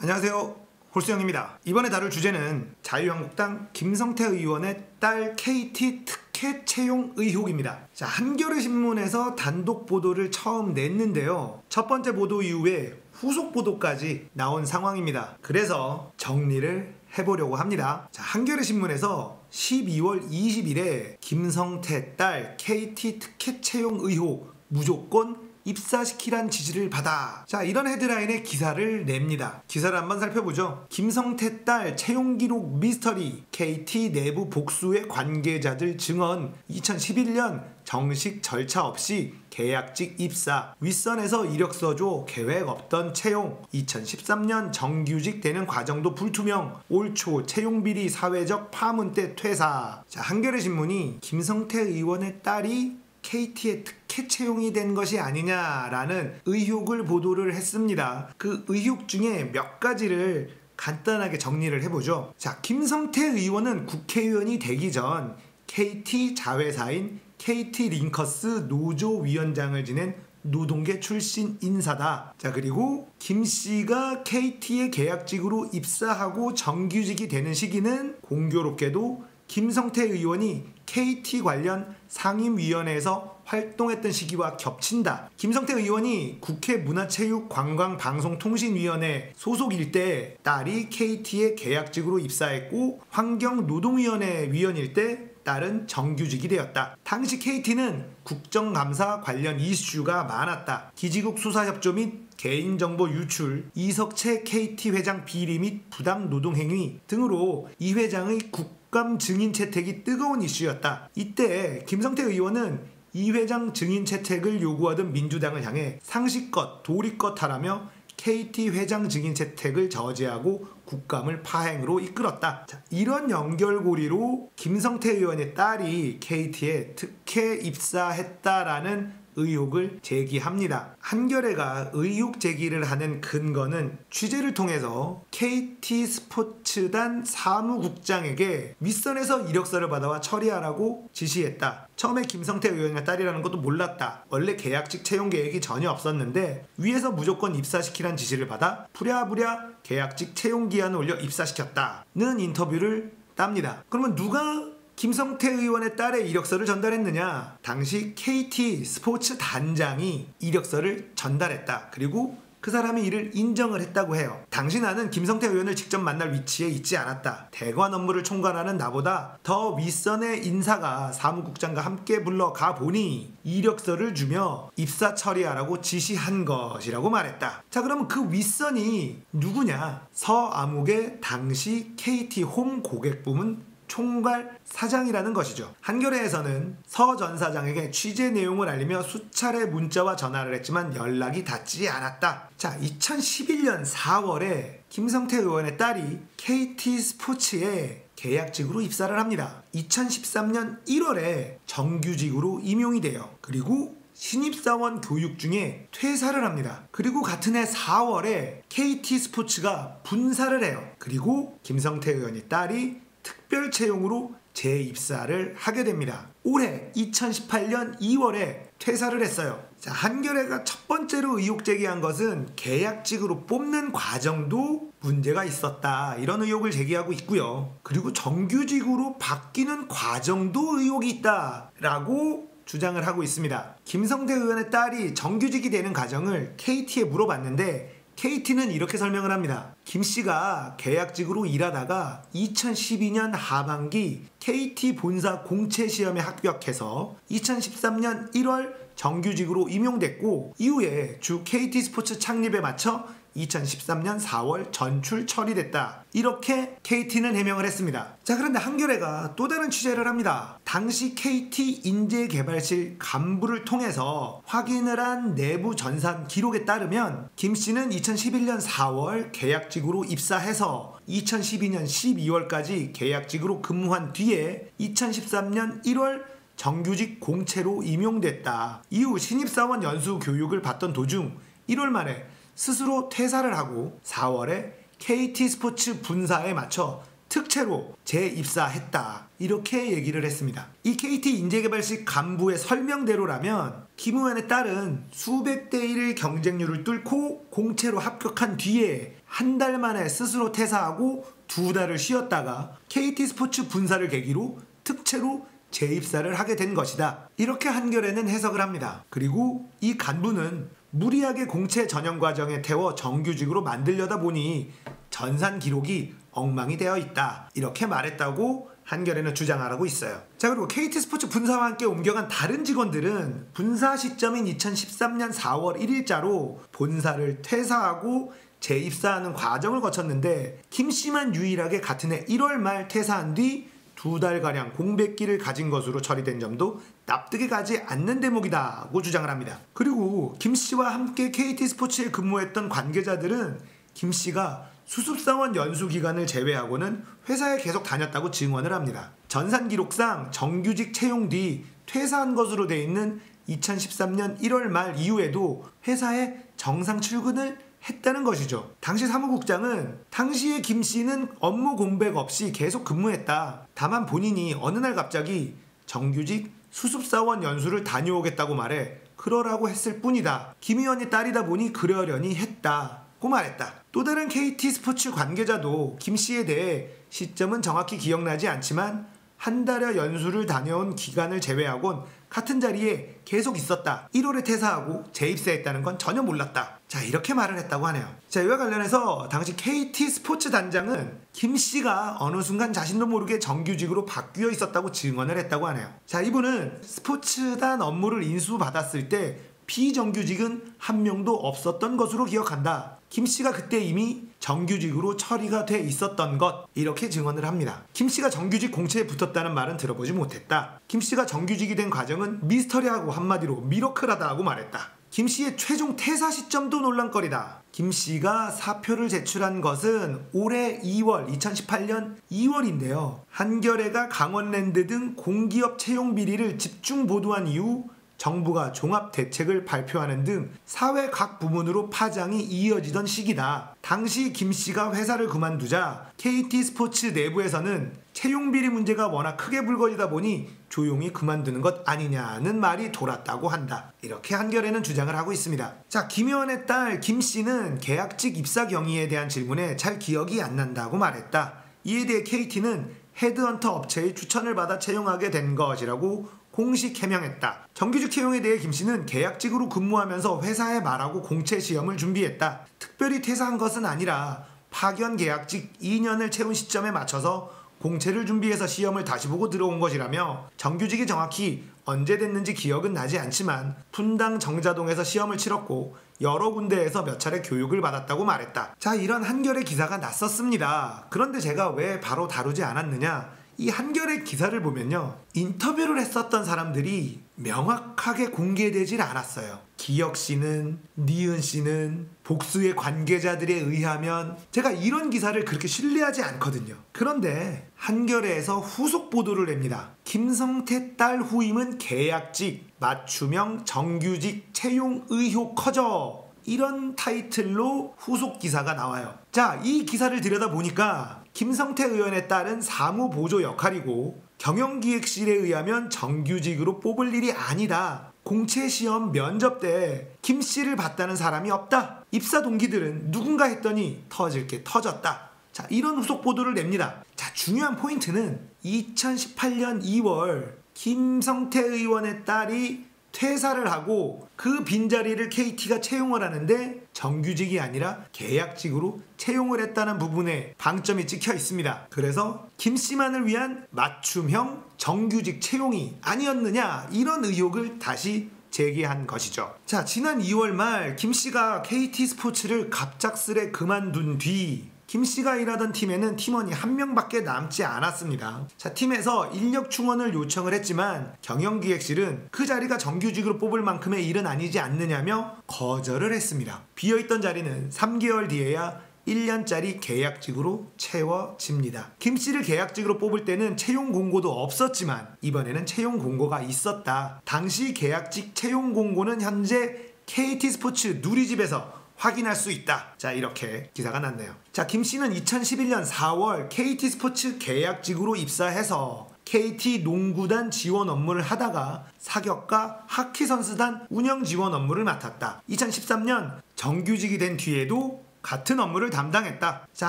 안녕하세요, 홀수영입니다. 이번에 다룰 주제는 자유한국당 김성태 의원의 딸 KT 특혜 채용 의혹입니다. 자, 한겨레 신문에서 단독 보도를 처음 냈는데요, 첫 번째 보도 이후에 후속 보도까지 나온 상황입니다. 그래서 정리를 해보려고 합니다. 자, 한겨레 신문에서 12월 20일에 김성태 딸 KT 특혜 채용 의혹 무조건 입사시키란 지시를 받아. 자, 이런 헤드라인의 기사를 냅니다. 기사를 한번 살펴보죠. 김성태 딸 채용기록 미스터리, KT 내부 복수의 관계자들 증언, 2011년 정식 절차 없이 계약직 입사, 윗선에서 이력서 줘 계획 없던 채용, 2013년 정규직 되는 과정도 불투명, 올 초 채용비리 사회적 파문 때 퇴사. 자, 한겨레 신문이 김성태 의원의 딸이 KT의 특혜 채용이 된 것이 아니냐라는 의혹을 보도를 했습니다. 그 의혹 중에 몇 가지를 간단하게 정리를 해보죠. 자, 김성태 의원은 국회의원이 되기 전 KT 자회사인 KT링커스 노조위원장을 지낸 노동계 출신 인사다. 자, 그리고 김 씨가 KT의 계약직으로 입사하고 정규직이 되는 시기는 공교롭게도 김성태 의원이 KT 관련 상임위원회에서 활동했던 시기와 겹친다. 김성태 의원이 국회 문화체육관광방송통신위원회 소속일 때 딸이 KT의 계약직으로 입사했고, 환경노동위원회 위원일 때 딸은 정규직이 되었다. 당시 KT는 국정감사 관련 이슈가 많았다. 기지국 수사협조 및 개인정보 유출, 이석채 KT 회장 비리 및 부당 노동행위 등으로 이 회장의 국감 증인 채택이 뜨거운 이슈였다. 이때 김성태 의원은 이 회장 증인 채택을 요구하던 민주당을 향해 상식껏 도리껏 하라며 KT 회장 증인 채택을 저지하고 국감을 파행으로 이끌었다. 자, 이런 연결고리로 김성태 의원의 딸이 KT에 특혜 입사했다라는 의혹을 제기합니다. 한겨레가 의혹 제기를 하는 근거는 취재를 통해서 KT 스포츠단 사무국장에게 윗선에서 이력서를 받아와 처리하라고 지시했다. 처음에 김성태 의원의 딸이라는 것도 몰랐다. 원래 계약직 채용 계획이 전혀 없었는데 위에서 무조건 입사시키란 지시를 받아 부랴부랴 계약직 채용 기한을 올려 입사시켰다는 인터뷰를 땁니다. 그러면 누가 김성태 의원의 딸의 이력서를 전달했느냐? 당시 KT 스포츠 단장이 이력서를 전달했다. 그리고 그 사람이 이를 인정을 했다고 해요. 당시 나는 김성태 의원을 직접 만날 위치에 있지 않았다. 대관 업무를 총괄하는 나보다 더 윗선의 인사가 사무국장과 함께 불러가 보니 이력서를 주며 입사 처리하라고 지시한 것이라고 말했다. 자, 그러면 그 윗선이 누구냐? 서아묵의 당시 KT 홈 고객부문 총괄 사장이라는 것이죠. 한겨레에서는 서 전 사장에게 취재 내용을 알리며 수차례 문자와 전화를 했지만 연락이 닿지 않았다. 자, 2011년 4월에 김성태 의원의 딸이 KT 스포츠에 계약직으로 입사를 합니다. 2013년 1월에 정규직으로 임용이 돼요. 그리고 신입사원 교육 중에 퇴사를 합니다. 그리고 같은 해 4월에 KT 스포츠가 분사를 해요. 그리고 김성태 의원의 딸이 특별 채용으로 재입사를 하게 됩니다. 올해 2018년 2월에 퇴사를 했어요. 자, 한겨레가 첫 번째로 의혹 제기한 것은 계약직으로 뽑는 과정도 문제가 있었다, 이런 의혹을 제기하고 있고요. 그리고 정규직으로 바뀌는 과정도 의혹이 있다라고 주장을 하고 있습니다. 김성태 의원의 딸이 정규직이 되는 과정을 KT에 물어봤는데 KT는 이렇게 설명을 합니다. 김 씨가 계약직으로 일하다가 2012년 하반기 KT 본사 공채 시험에 합격해서 2013년 1월 정규직으로 임용됐고, 이후에 주 KT 스포츠 창립에 맞춰 2013년 4월 전출 처리됐다. 이렇게 KT는 해명을 했습니다. 자, 그런데 한겨레가 또 다른 취재를 합니다. 당시 KT 인재개발실 간부를 통해서 확인을 한 내부 전산 기록에 따르면 김 씨는 2011년 4월 계약직으로 입사해서 2012년 12월까지 계약직으로 근무한 뒤에 2013년 1월 정규직 공채로 임용됐다. 이후 신입사원 연수 교육을 받던 도중 1월 말에 스스로 퇴사를 하고 4월에 KT 스포츠 분사에 맞춰 특채로 재입사했다. 이렇게 얘기를 했습니다. 이 KT 인재개발실 간부의 설명대로라면 김의원의 딸은 수백 대 1의 경쟁률을 뚫고 공채로 합격한 뒤에 한 달 만에 스스로 퇴사하고 2달을 쉬었다가 KT 스포츠 분사를 계기로 특채로 재입사를 하게 된 것이다. 이렇게 한겨레는 해석을 합니다. 그리고 이 간부는 무리하게 공채 전형 과정에 태워 정규직으로 만들려다 보니 전산 기록이 엉망이 되어 있다. 이렇게 말했다고 한겨레는 주장하고 있어요. 자, 그리고 KT 스포츠 분사와 함께 옮겨간 다른 직원들은 분사 시점인 2013년 4월 1일자로 본사를 퇴사하고 재입사하는 과정을 거쳤는데 김 씨만 유일하게 같은 해 1월 말 퇴사한 뒤 2달가량 공백기를 가진 것으로 처리된 점도 납득이 가지 않는 대목이다고 주장을 합니다. 그리고 김 씨와 함께 KT 스포츠에 근무했던 관계자들은 김 씨가 수습사원 연수 기간을 제외하고는 회사에 계속 다녔다고 증언을 합니다. 전산 기록상 정규직 채용 뒤 퇴사한 것으로 돼 있는 2013년 1월 말 이후에도 회사에 정상 출근을 했다는 것이죠. 당시 사무국장은 당시에 김 씨는 업무 공백 없이 계속 근무했다. 다만 본인이 어느 날 갑자기 정규직 수습사원 연수를 다녀오겠다고 말해 그러라고 했을 뿐이다. 김 의원의 딸이다 보니 그러려니 했다고 말했다. 또 다른 KT 스포츠 관계자도 김 씨에 대해 시점은 정확히 기억나지 않지만 한 달여 연수를 다녀온 기간을 제외하곤 같은 자리에 계속 있었다. 1월에 퇴사하고 재입사했다는 건 전혀 몰랐다. 자, 이렇게 말을 했다고 하네요. 자, 이와 관련해서 당시 KT 스포츠 단장은 김 씨가 어느 순간 자신도 모르게 정규직으로 바뀌어 있었다고 증언을 했다고 하네요. 자, 이분은 스포츠단 업무를 인수받았을 때 비정규직은 한 명도 없었던 것으로 기억한다. 김 씨가 그때 이미 정규직으로 처리가 돼 있었던 것, 이렇게 증언을 합니다. 김 씨가 정규직 공채에 붙었다는 말은 들어보지 못했다. 김 씨가 정규직이 된 과정은 미스터리하고 한마디로 미러클하다고 말했다. 김 씨의 최종 퇴사 시점도 논란거리다. 김 씨가 사표를 제출한 것은 올해 2월, 2018년 2월인데요. 한겨레가 강원랜드 등 공기업 채용 비리를 집중 보도한 이후 정부가 종합대책을 발표하는 등 사회 각 부문으로 파장이 이어지던 시기다. 당시 김 씨가 회사를 그만두자 KT 스포츠 내부에서는 채용 비리 문제가 워낙 크게 불거지다 보니 조용히 그만두는 것 아니냐는 말이 돌았다고 한다. 이렇게 한겨레는 주장을 하고 있습니다. 자, 김 의원의 딸 김 씨는 계약직 입사 경위에 대한 질문에 잘 기억이 안 난다고 말했다. 이에 대해 KT는 헤드헌터 업체의 추천을 받아 채용하게 된 것이라고 공식 해명했다. 정규직 채용에 대해 김 씨는 계약직으로 근무하면서 회사에 말하고 공채 시험을 준비했다. 특별히 퇴사한 것은 아니라 파견 계약직 2년을 채운 시점에 맞춰서 공채를 준비해서 시험을 다시 보고 들어온 것이라며 정규직이 정확히 언제 됐는지 기억은 나지 않지만 분당 정자동에서 시험을 치렀고 여러 군데에서 몇 차례 교육을 받았다고 말했다. 자, 이런 한겨레 기사가 났었습니다. 그런데 제가 왜 바로 다루지 않았느냐? 이 한겨레 기사를 보면요, 인터뷰를 했었던 사람들이 명확하게 공개되질 않았어요. 기혁 씨는, 니은 씨는, 복수의 관계자들에 의하면, 제가 이런 기사를 그렇게 신뢰하지 않거든요. 그런데 한겨레에서 후속 보도를 냅니다. 김성태 딸 후임은 계약직, 맞춤형 정규직 채용 의혹 커져, 이런 타이틀로 후속 기사가 나와요. 자, 이 기사를 들여다보니까 김성태 의원의 딸은 사무보조 역할이고 경영기획실에 의하면 정규직으로 뽑을 일이 아니다. 공채시험 면접 때 김 씨를 봤다는 사람이 없다. 입사 동기들은 누군가 했더니 터질 게 터졌다. 자, 이런 후속 보도를 냅니다. 자, 중요한 포인트는 2018년 2월 김성태 의원의 딸이 퇴사를 하고 그 빈자리를 KT가 채용을 하는데 정규직이 아니라 계약직으로 채용을 했다는 부분에 방점이 찍혀 있습니다. 그래서 김 씨만을 위한 맞춤형 정규직 채용이 아니었느냐, 이런 의혹을 다시 제기한 것이죠. 자, 지난 2월 말 김 씨가 KT 스포츠를 갑작스레 그만둔 뒤 김 씨가 일하던 팀에는 팀원이 한 명밖에 남지 않았습니다. 자, 팀에서 인력 충원을 요청을 했지만 경영기획실은 그 자리가 정규직으로 뽑을 만큼의 일은 아니지 않느냐며 거절을 했습니다. 비어있던 자리는 3개월 뒤에야 1년짜리 계약직으로 채워집니다. 김 씨를 계약직으로 뽑을 때는 채용 공고도 없었지만 이번에는 채용 공고가 있었다. 당시 계약직 채용 공고는 현재 KT 스포츠 누리집에서 확인할 수 있다. 자, 이렇게 기사가 났네요. 자, 김 씨는 2011년 4월 KT 스포츠 계약직으로 입사해서 KT 농구단 지원 업무를 하다가 사격과 하키 선수단 운영 지원 업무를 맡았다. 2013년 정규직이 된 뒤에도 같은 업무를 담당했다. 자,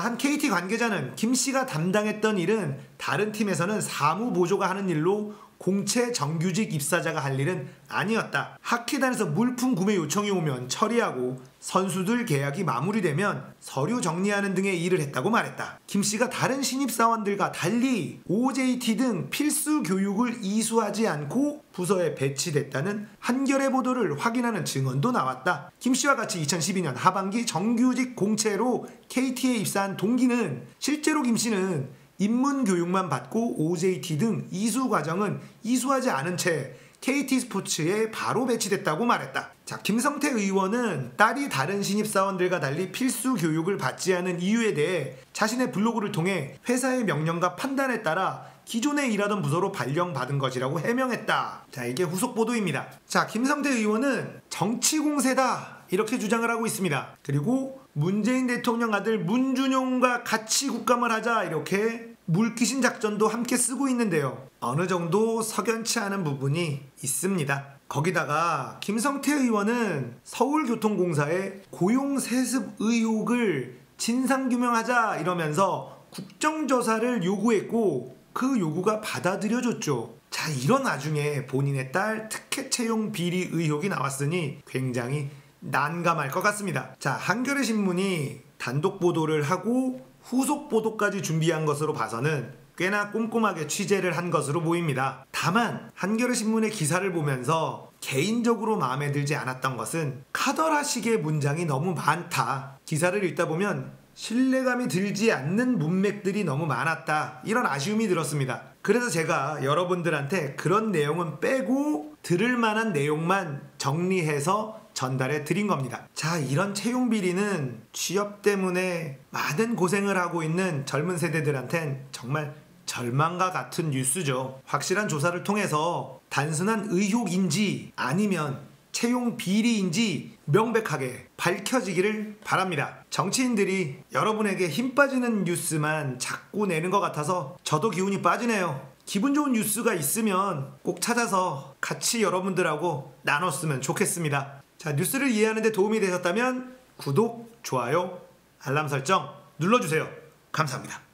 한 KT 관계자는 김 씨가 담당했던 일은 다른 팀에서는 사무보조가 하는 일로 공채 정규직 입사자가 할 일은 아니었다. 하키단에서 물품 구매 요청이 오면 처리하고 선수들 계약이 마무리되면 서류 정리하는 등의 일을 했다고 말했다. 김 씨가 다른 신입사원들과 달리 OJT 등 필수 교육을 이수하지 않고 부서에 배치됐다는 한겨레 보도를 확인하는 증언도 나왔다. 김 씨와 같이 2012년 하반기 정규직 공채로 KT에 입사한 동기는 실제로 김 씨는 입문 교육만 받고 OJT 등 이수 과정은 이수하지 않은 채 KT 스포츠에 바로 배치됐다고 말했다. 자, 김성태 의원은 딸이 다른 신입사원들과 달리 필수 교육을 받지 않은 이유에 대해 자신의 블로그를 통해 회사의 명령과 판단에 따라 기존에 일하던 부서로 발령받은 것이라고 해명했다. 자, 이게 후속 보도입니다. 자, 김성태 의원은 정치 공세다 이렇게 주장을 하고 있습니다. 그리고 문재인 대통령 아들 문준용과 같이 국감을 하자 이렇게 물귀신 작전도 함께 쓰고 있는데요. 어느 정도 석연치 않은 부분이 있습니다. 거기다가 김성태 의원은 서울교통공사의 고용세습 의혹을 진상규명하자 이러면서 국정조사를 요구했고 그 요구가 받아들여졌죠. 자, 이런 와중에 본인의 딸 특혜 채용 비리 의혹이 나왔으니 굉장히 난감할 것 같습니다. 자, 한겨레 신문이 단독 보도를 하고 후속 보도까지 준비한 것으로 봐서는 꽤나 꼼꼼하게 취재를 한 것으로 보입니다. 다만 한겨레 신문의 기사를 보면서 개인적으로 마음에 들지 않았던 것은 카더라식의 문장이 너무 많다. 기사를 읽다 보면 신뢰감이 들지 않는 문맥들이 너무 많았다. 이런 아쉬움이 들었습니다. 그래서 제가 여러분들한테 그런 내용은 빼고 들을 만한 내용만 정리해서 전달해 드린 겁니다. 자, 이런 채용 비리는 취업 때문에 많은 고생을 하고 있는 젊은 세대들한텐 정말 절망과 같은 뉴스죠. 확실한 조사를 통해서 단순한 의혹인지 아니면 채용 비리인지 명백하게 밝혀지기를 바랍니다. 정치인들이 여러분에게 힘 빠지는 뉴스만 자꾸 내는 것 같아서 저도 기운이 빠지네요. 기분 좋은 뉴스가 있으면 꼭 찾아서 같이 여러분들하고 나눴으면 좋겠습니다. 자, 뉴스를 이해하는 데 도움이 되셨다면 구독, 좋아요, 알람 설정 눌러주세요. 감사합니다.